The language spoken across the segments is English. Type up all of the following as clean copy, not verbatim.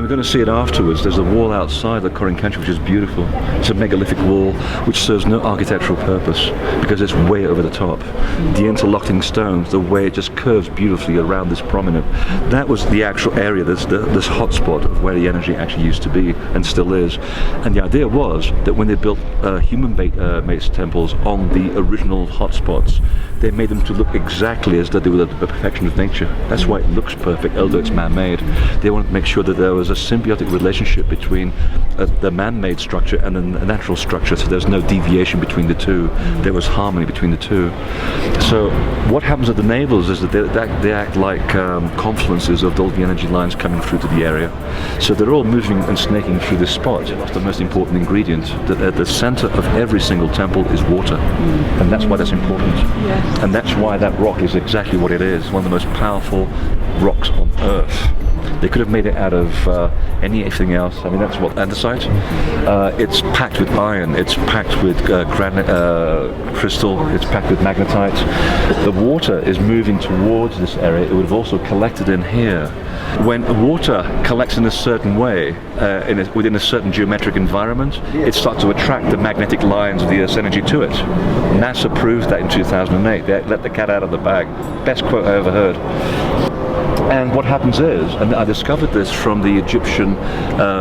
we're going to see it afterwards. There's a wall outside the Coricancha which is beautiful. It's a megalithic wall which serves no architectural purpose because it's way over the top. The interlocking stones, the way it just curves beautifully around this promenade. That was the actual area, this hotspot of where the energy actually used to be and still is. And the idea was that when they built human-made temples on the original hotspots, they made them to look exactly as though they were the perfection of nature. That's why it looks perfect, although it's man-made. They wanted to make sure that there was a symbiotic relationship between the man-made structure and the natural structure, so there's no deviation between the two. There was harmony between the two. So what happens at the navels is that they act like confluences of all the energy lines coming through to the area. So they're all moving and snaking through this spot. That's the most important ingredient. That at the center of every single temple is water. And that's why that's important. Yes. And that's why that rock is exactly what it is, one of the most powerful rocks on Earth. They could have made it out of anything else. I mean, that's what andesite. It's packed with iron. It's packed with granite, crystal. It's packed with magnetite. The water is moving towards this area. It would have also collected in here. When water collects in a certain way, within a certain geometric environment, it starts to attract the magnetic lines of the Earth's energy to it. NASA proved that in 2008. They let the cat out of the bag. Best quote I ever heard. And what happens is, and I discovered this from the Egyptian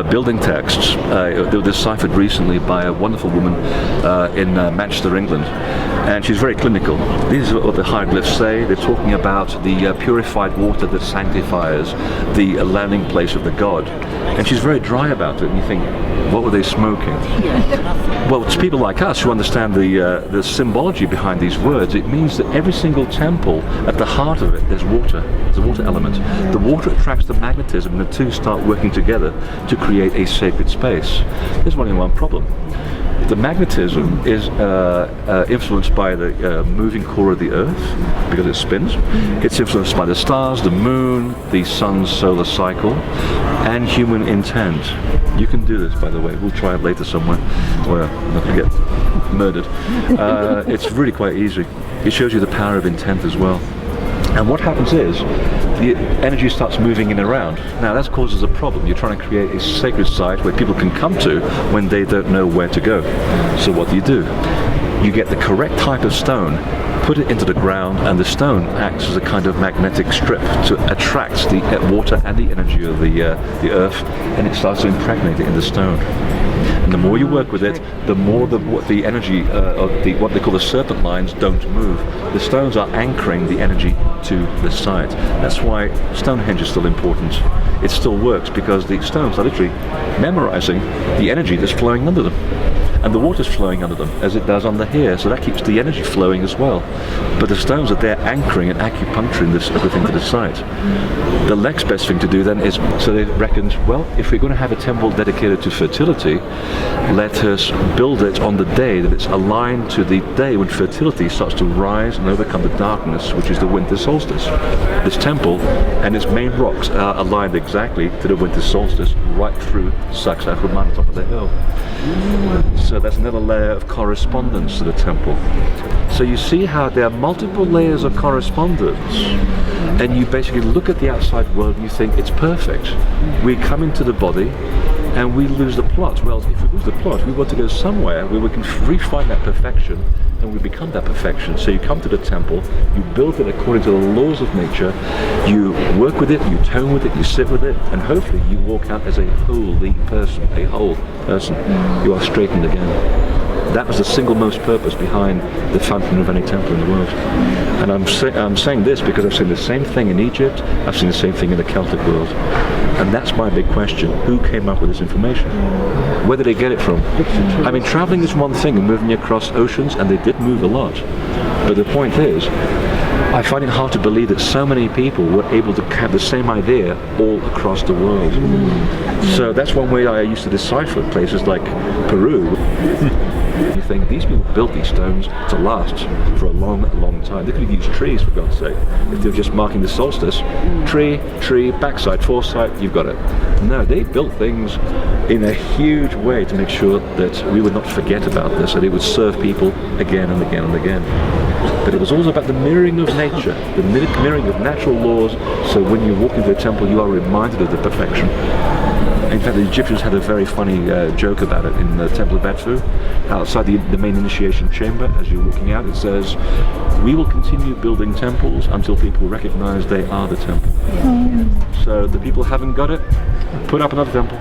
building texts, they were deciphered recently by a wonderful woman in Manchester, England, and she's very clinical. These are what the hieroglyphs say. They're talking about the purified water that sanctifies the landing place of the god. And she's very dry about it, and you think, what were they smoking? Well, it's people like us who understand the symbology behind these words. It means that every single temple, at the heart of it, there's water. There's a water element. The water attracts the magnetism, and the two start working together to create a sacred space. There's only one problem. The magnetism is influenced by the moving core of the Earth, because it spins. It's influenced by the stars, the moon, the sun's solar cycle, and human intent. You can do this, by the way. We'll try it later somewhere, where I'm not going to get murdered. It's really quite easy. It shows you the power of intent as well. And what happens is, the energy starts moving in and around. Now that causes a problem. You're trying to create a sacred site where people can come to when they don't know where to go. So what do? You get the correct type of stone, put it into the ground, and the stone acts as a kind of magnetic strip to attract the water and the energy of the earth, and it starts to impregnate it in the stone. And the more you work with it, the more the energy of what they call the serpent lines don't move. The stones are anchoring the energy to the site. That's why Stonehenge is still important. It still works because the stones are literally memorizing the energy that's flowing under them. And the water's flowing under them, as it does under here, so that keeps the energy flowing as well. But the stones are there anchoring and acupuncturing this everything to the site. The next best thing to do then is, so they reckoned, well, if we're going to have a temple dedicated to fertility, let us build it on the day that it's aligned to the day when fertility starts to rise and overcome the darkness, which is the winter solstice. This temple and its main rocks are aligned exactly to the winter solstice, right through Saksa Human, top of the hill. So that's another layer of correspondence to the temple. So you see how there are multiple layers of correspondence, and you basically look at the outside world and you think it's perfect. We come into the body and we lose the plot. Well, if we lose the plot, we want to go somewhere where we can refine that perfection, and we become that perfection. So you come to the temple, you build it according to the laws of nature, you work with it, you tone with it, you sit with it, and hopefully you walk out as a holy person, a whole person. You are straightened again. That was the single most purpose behind the fountain of any temple in the world. And I'm saying this because I've seen the same thing in Egypt, I've seen the same thing in the Celtic world. And that's my big question. Who came up with this information? Where did they get it from? I mean, traveling is one thing and moving across oceans, and they did move a lot. But the point is, I find it hard to believe that so many people were able to have the same idea all across the world. So that's one way I used to decipher places like Peru. You think these people built these stones to last for a long, long time. They could have used trees, for God's sake. If they were just marking the solstice, tree, backside, foresight, you've got it. No, they built things in a huge way to make sure that we would not forget about this, and it would serve people again and again and again. But it was also about the mirroring of nature. nature, the mirroring of natural laws, so when you walk into a temple you are reminded of the perfection. In fact, the Egyptians had a very funny joke about it in the Temple of Edfu. Outside the main initiation chamber, as you're walking out, it says, "We will continue building temples until people recognize they are the temple." So the people haven't got it, put up another temple.